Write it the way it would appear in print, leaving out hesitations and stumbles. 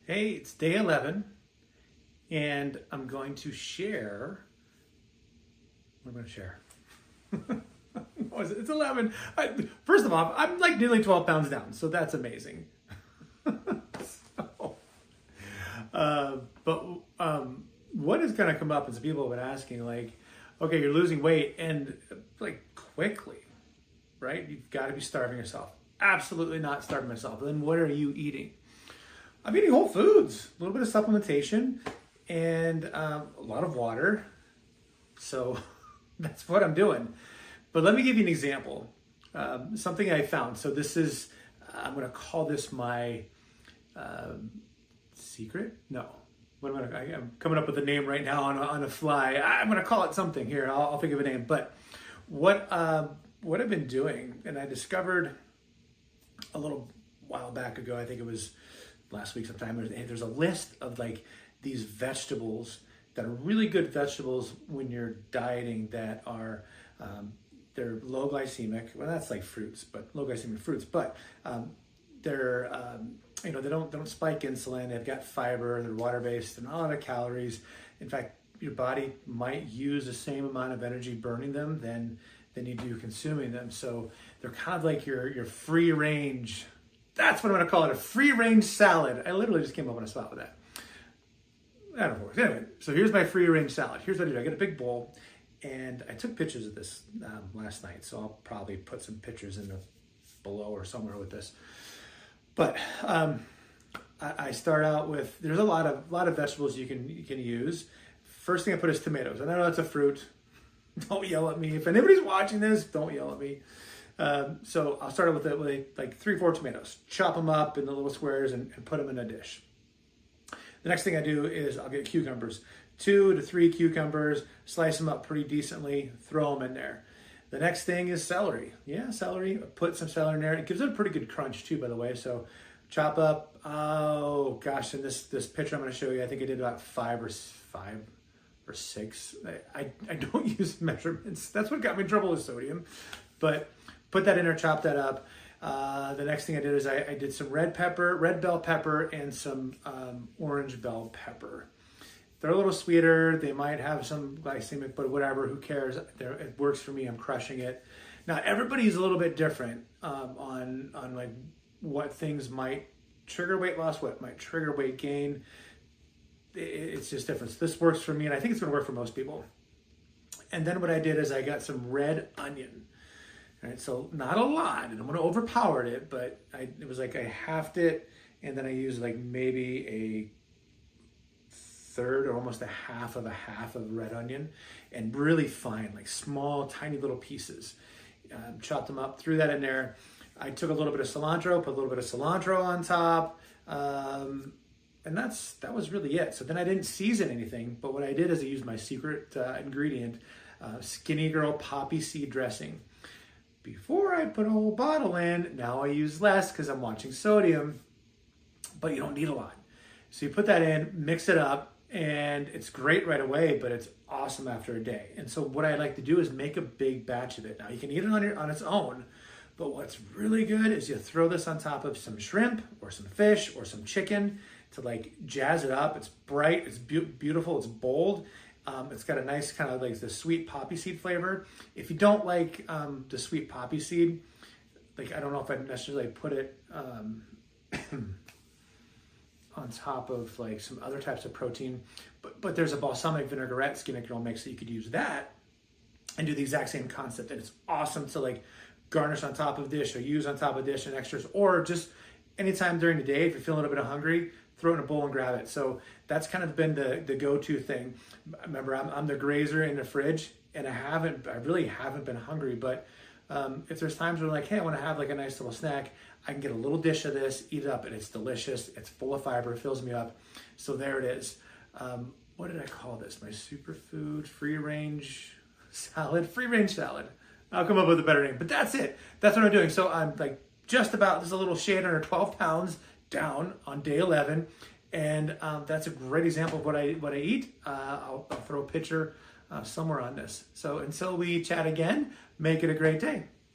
Hey, it's day 11, and I'm going to share. What am I going to share? What is it? It's 11. First of all, I'm like nearly 12 pounds down, so that's amazing. What is going to come up is people have been asking, like, okay, you're losing weight, and like quickly, right? You've got to be starving yourself. Absolutely not starving myself. Then what are you eating? I'm eating whole foods, a little bit of supplementation, and a lot of water. So that's what I'm doing. But let me give you an example. Something I found. So this is, I'm going to call this my secret? No. I'm coming up with a name right now on a fly. I'm going to call it something here. I'll think of a name. But what I've been doing, and I discovered a little while back ago, I think it was last week sometime, there's a list of like these vegetables that are really good vegetables when you're dieting that are they're low glycemic. Well, that's like fruits, but low glycemic fruits, but they're they don't spike insulin. They've got fiber. They're water based and a lot of calories. In fact, your body might use the same amount of energy burning them than you do consuming them. So they're kind of like your free range. That's what I'm going to call it, a free range salad. I literally just came up on a spot with that. I don't know. Anyway, so here's my free range salad. Here's what I do. I get a big bowl, and I took pictures of this last night. So I'll probably put some pictures in the below or somewhere with this. But I start out with, there's a lot of vegetables you can use. First thing I put is tomatoes. And I know that's a fruit. Don't yell at me. If anybody's watching this, don't yell at me. So I'll start with like 3-4 tomatoes. Chop them up into little squares and put them in a dish. The next thing I do is I'll get cucumbers. 2 to 3 cucumbers, slice them up pretty decently, throw them in there. The next thing is celery. Yeah, celery. Put some celery in there. It gives it a pretty good crunch too, by the way. So chop up, oh gosh, in this picture I'm going to show you, I think I did about 5 or 6. I don't use measurements. That's what got me in trouble with sodium. But put that in there, chop that up. The next thing I did is I did some red bell pepper, and some orange bell pepper. They're a little sweeter. They might have some glycemic, but whatever, who cares? It works for me. I'm crushing it. Now, everybody's a little bit different on like what things might trigger weight loss, what might trigger weight gain. It's just different. So this works for me, and I think it's going to work for most people. And then what I did is I got some red onion. All right, so not a lot, and I'm going to overpower it, but it was like I halved it, and then I used like maybe a third or almost a half of red onion, and really fine, like small, tiny little pieces. Chopped them up, threw that in there. I took a little bit of cilantro, put a little bit of cilantro on top, and that was really it. So then I didn't season anything, but what I did is I used my secret ingredient, Skinnygirl poppy seed dressing. Before I put a whole bottle in, now I use less because I'm watching sodium, but you don't need a lot. So you put that in, mix it up, and it's great right away, but it's awesome after a day. And so what I like to do is make a big batch of it. Now you can eat it on its own, but what's really good is you throw this on top of some shrimp or some fish or some chicken to like jazz it up. It's bright, it's beautiful, it's bold. It's got a nice kind of like the sweet poppy seed flavor. If you don't like the sweet poppy seed, like I don't know if I'd necessarily put it on top of like some other types of protein, but there's a balsamic vinaigrette Skinnygirl mix that you could use that and do the exact same concept. And it's awesome to like garnish on top of dish or use on top of dish and extras, or just anytime during the day if you're feeling a little bit hungry, throw it in a bowl and grab it. So that's kind of been the go-to thing. Remember, I'm the grazer in the fridge, and I really haven't been hungry, but if there's times where like, hey, I want to have like a nice little snack, I can get a little dish of this, eat it up, and it's delicious. It's full of fiber, it fills me up. So there it is. What did I call this? My superfood free range salad. I'll come up with a better name, but that's it. That's what I'm doing. So I'm like just about, there's a little shade under 12 pounds down on day 11, and that's a great example of what I eat. I'll throw a picture somewhere on this. So until we chat again, make it a great day.